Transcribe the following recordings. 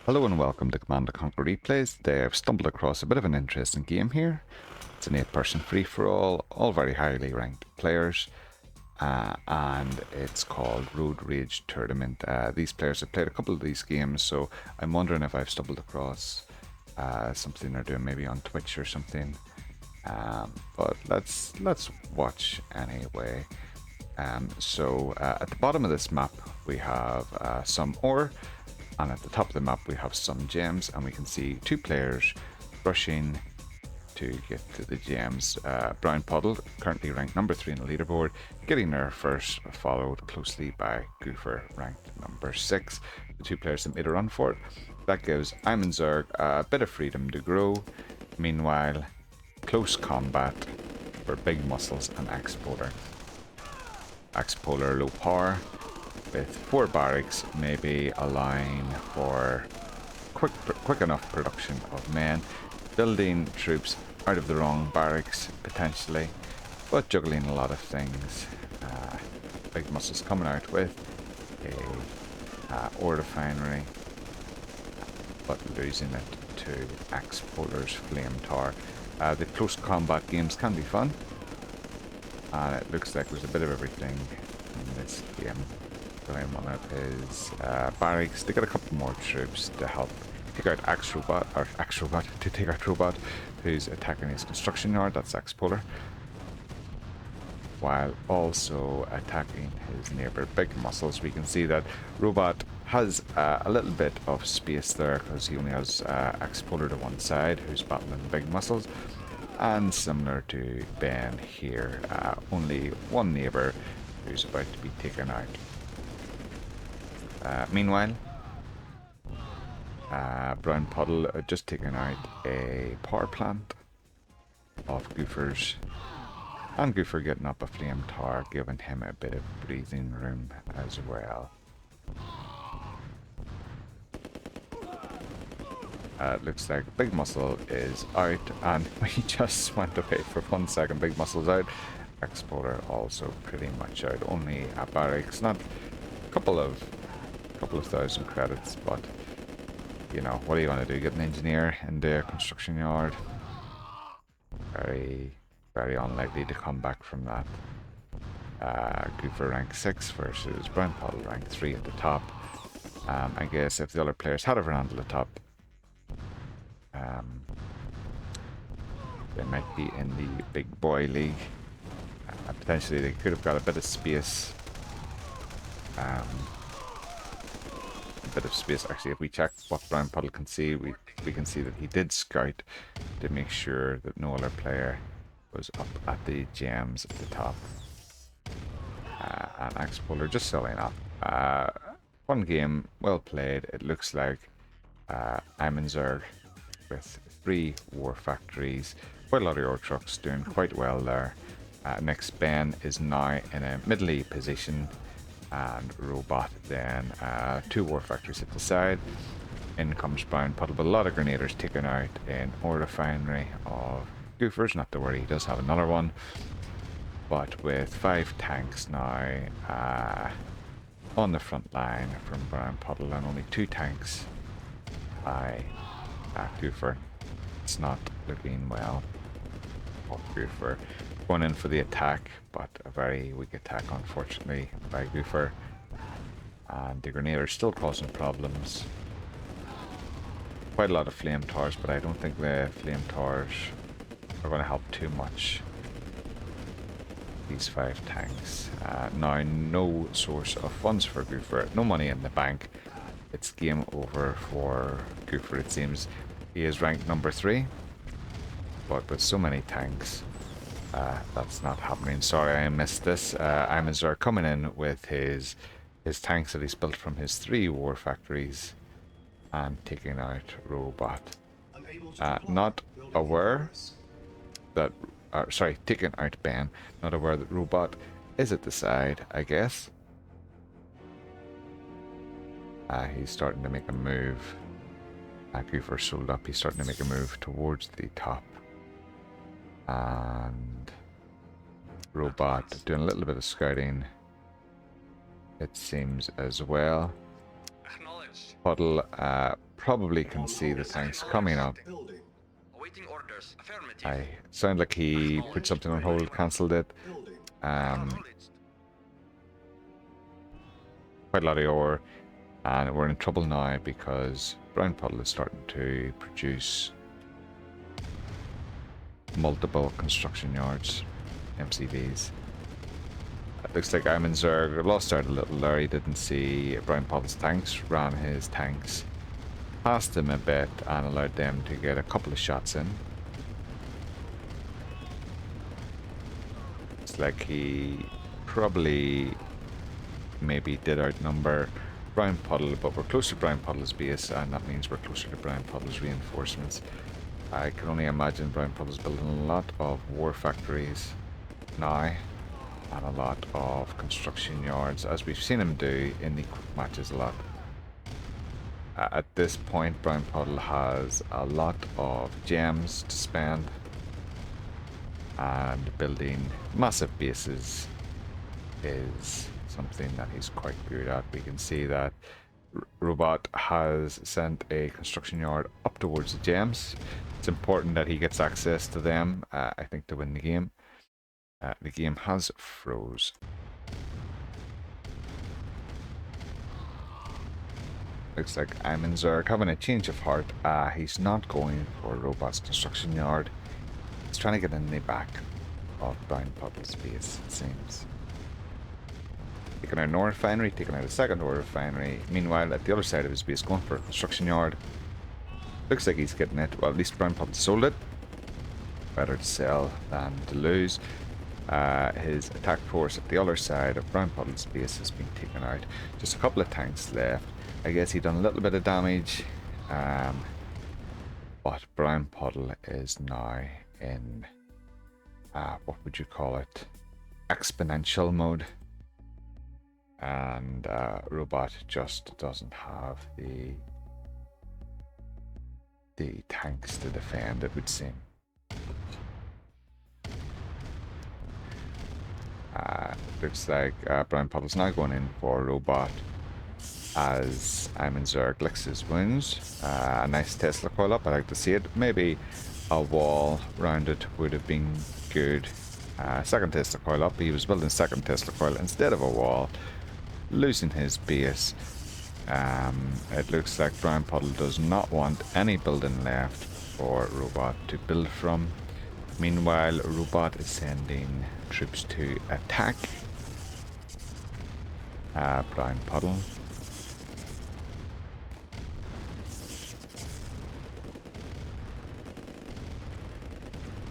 Hello and welcome to Command & Conquer Replays. Today I've stumbled across a bit of an interesting game here. It's an 8-person free-for-all, all very highly ranked players, and it's called Road Rage Tournament. These players have played a couple of these games, so I'm wondering if I've stumbled across something they're doing maybe on Twitch or something. But let's watch anyway. So at the bottom of this map we have some ore, and at the top of the map we have some gems, and we can see two players rushing to get to the gems. Brown Puddle, currently ranked number 3 on the leaderboard, getting there first, followed closely by Goofer, ranked number 6. The two players that made a run for it. That gives Imanzerg a bit of freedom to grow. Meanwhile, close combat for Big Muscles and Axe-Polar. Axe-Polar low power, with 4 barracks, maybe allowing for quick enough production of men, building troops out of the wrong barracks potentially, but juggling a lot of things. Big Muscles coming out with a ore refinery, but losing it to Axe-Polar's Flame Tower. The close combat games can be fun, and it looks like there's a bit of everything in this game. I'm on it is barracks. They got a couple more troops to help take out to take out Robot, who's attacking his construction yard. That's Axe-Polar, while also attacking his neighbor Big Muscles. We can see that Robot has a little bit of space there because he only has Axe-Polar to one side, who's battling Big Muscles, and similar to Ben here, only one neighbor who's about to be taken out. Meanwhile, Brown Puddle just taken out a power plant of Goofer's, and Goofer getting up a flame tower, giving him a bit of breathing room as well. It looks like Big Muscle is out, and we just went away for 1 second. Big Muscle's out. Axe-Polar also pretty much out. Only a barracks, not a couple of thousand credits, but you know, what are you going to do? Get an engineer in the construction yard? Very unlikely to come back from that. Goofer rank 6 versus Brown Puddle rank 3 at the top. I guess if the other players had a run at the top, they might be in the big boy league. Potentially they could have got a bit of space. Actually, if we check what Brown Puddle can see, we can see that he did scout to make sure that no other player was up at the gems at the top. And Axe-Polar just selling up. One game, well played. It looks like Imanzerg with 3 war factories, quite a lot of ore trucks, doing quite well there. Next, Ben is now in a middle position, and Robot then 2 war factories at the side. In comes Brown Puddle, but a lot of grenadiers taken out in ore refinery of Goofer's. Not to worry, he does have another one, but with 5 tanks now on the front line from Brown Puddle, and only 2 tanks by Goofer. It's not looking well for Goofer. Going in for the attack, but a very weak attack unfortunately by Goofer, and the grenadiers still causing problems. Quite a lot of flame towers, but I don't think the flame towers are going to help too much. These 5 tanks. Now no source of funds for Goofer, no money in the bank. It's game over for Goofer, it seems. He is ranked number 3, but with so many tanks, that's not happening. Sorry, I missed this. Imanzerg coming in with his tanks that he's built from his 3 war factories and taking out Robot. Not aware that, taking out Ben. Not aware that Robot is at the side, I guess. He's starting to make a move. Goofer sold up. He's starting to make a move towards the top. And Robot doing a little bit of scouting, it seems, as well. Puddle probably can see the tanks coming up. Awaiting orders. Affirmative. I sound like he put something on hold, cancelled it. Acknowledged. Quite a lot of ore, and we're in trouble now because Brown Puddle is starting to produce multiple construction yards, MCVs. It looks like Imanzerg lost out a little there. He didn't see Brown Puddle's tanks, ran his tanks past him a bit and allowed them to get a couple of shots in. It's like he probably maybe did outnumber Brown Puddle, but we're close to Brown Puddle's base, and that means we're closer to Brown Puddle's reinforcements. I can only imagine Brown Puddle's building a lot of war factories now, and a lot of construction yards, as we've seen him do in the quick matches a lot. At this point, Brown Puddle has a lot of gems to spend, and building massive bases is something that he's quite good at. We can see that Robot has sent a construction yard up towards the gems. It's important that he gets access to them, I think, to win the game. The game has froze. Looks like Imanzerg having a change of heart. He's not going for Robot's construction yard. He's trying to get in the back of Brown Puddle's base, it seems. Taking out an ore refinery, taking out a second ore refinery. Meanwhile, at the other side of his base, going for a construction yard. Looks like he's getting it. Well, at least Brown Puddle sold it. Better to sell than to lose. His attack force at the other side of Brown Puddle's base has been taken out. Just a couple of tanks left. I guess he done a little bit of damage. But Brown Puddle is now in, what would you call it? Exponential mode. And Robot just doesn't have the tanks to defend, it would seem. Looks like Brown Puddle's now going in for Robot as Imanzerg licks his wounds. A nice Tesla coil up, I like to see it. Maybe a wall round it would have been good. Second Tesla coil up, he was building second Tesla coil instead of a wall, losing his base. It looks like Brown Puddle does not want any building left for Robot to build from. Meanwhile, Robot is sending troops to attack Brown Puddle.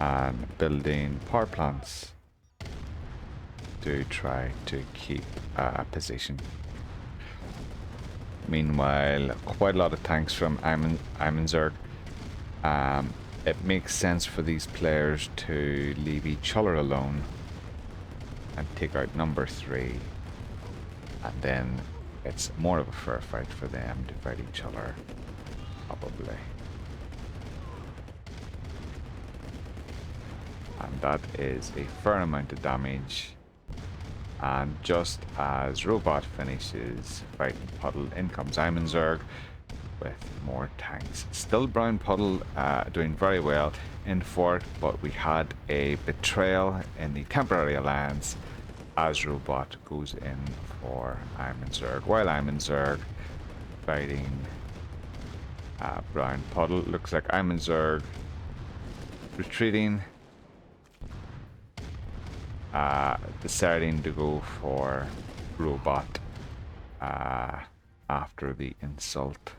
And building power plants to try to keep a position. Meanwhile, quite a lot of tanks from Imanzerg. It makes sense for these players to leave each other alone and take out number 3, and then it's more of a fair fight for them to fight each other, probably. And that is a fair amount of damage. And just as Robot finishes fighting Puddle, in comes Imanzerg with more tanks. Still Brown Puddle doing very well in fort, but we had a betrayal in the temporary alliance as Robot goes in for Imanzerg. While Imanzerg fighting Brown Puddle, looks like Imanzerg retreating, deciding to go for Robot after the insult.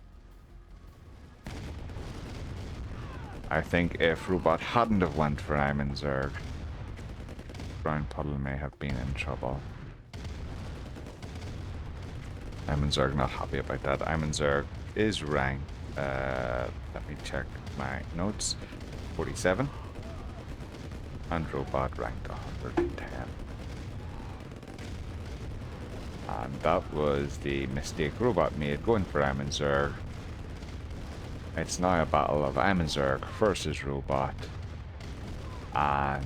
I think if Robot hadn't have went for Imanzerg, Brown Puddle may have been in trouble. Imanzerg not happy about that. Imanzerg is ranked, let me check my notes, 47. And Robot ranked 110. And that was the mistake Robot made, going for Imanzerg. It's now a battle of Imanzerg versus Robot, and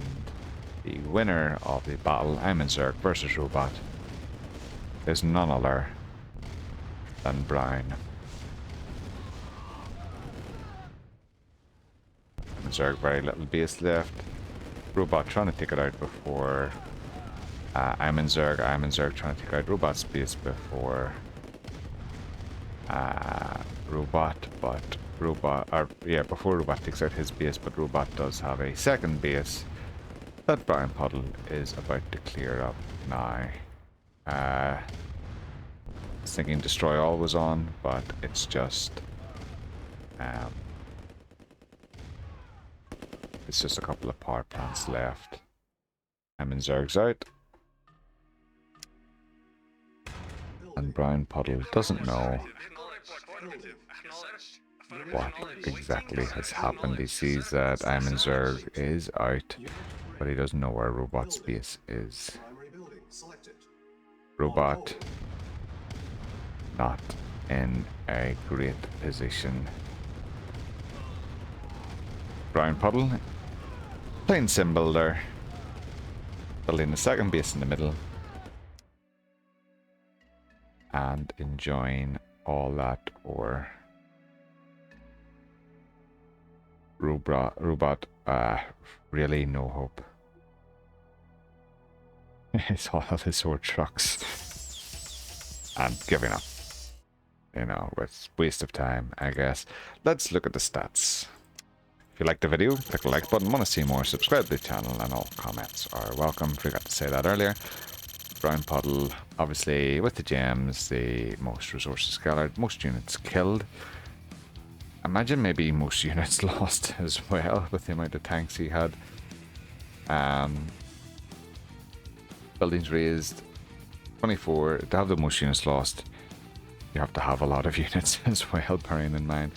the winner of the battle, Imanzerg versus Robot, is none other than Brown. Imanzerg, very little base left. Robot trying to take it out before Imanzerg. Imanzerg trying to take out Robot's base before Robot, but before Robot takes out his base, but Robot does have a second base that Brown Puddle is about to clear up now. I was thinking Destroy All was on, but it's just a couple of power plants left. Imanzerg's out. And Brown Puddle doesn't know what exactly has happened. He sees that Imanzerg is out, but he doesn't know where Robot's base is. Robot not in a great position. Brown Puddle playing sim builder, building the second base in the middle, and enjoying all that ore. Robot, really no hope. It's all of his ore trucks. And giving up. You know, it's waste of time, I guess. Let's look at the stats. If you liked the video, click the like button. Want to see more, subscribe to the channel, and all comments are welcome. Forgot to say that earlier. Brown Puddle, obviously, with the gems, the most resources gathered, most units killed. Imagine maybe most units lost as well, with the amount of tanks he had. Buildings raised, 24. To have the most units lost, you have to have a lot of units as well, bearing in mind.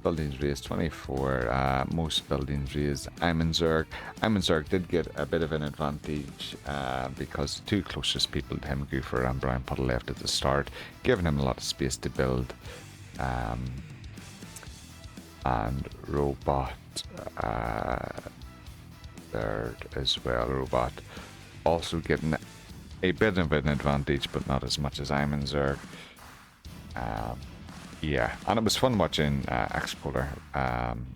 Buildings raised 24, most buildings raised. Imanzerg did get a bit of an advantage because the two closest people to him, Goofer and Brown Puddle, left at the start, giving him a lot of space to build. And Robot third as well. Robot also getting a bit of an advantage, but not as much as Imanzerg. Yeah, and it was fun watching Expolar and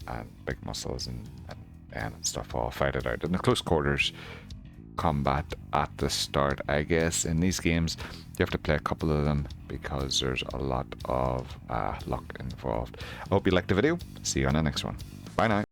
Big Muscles and stuff all fight it out in the close quarters combat at the start. I guess in these games you have to play a couple of them because there's a lot of luck involved. I hope you liked the video. See you on the next one. Bye now.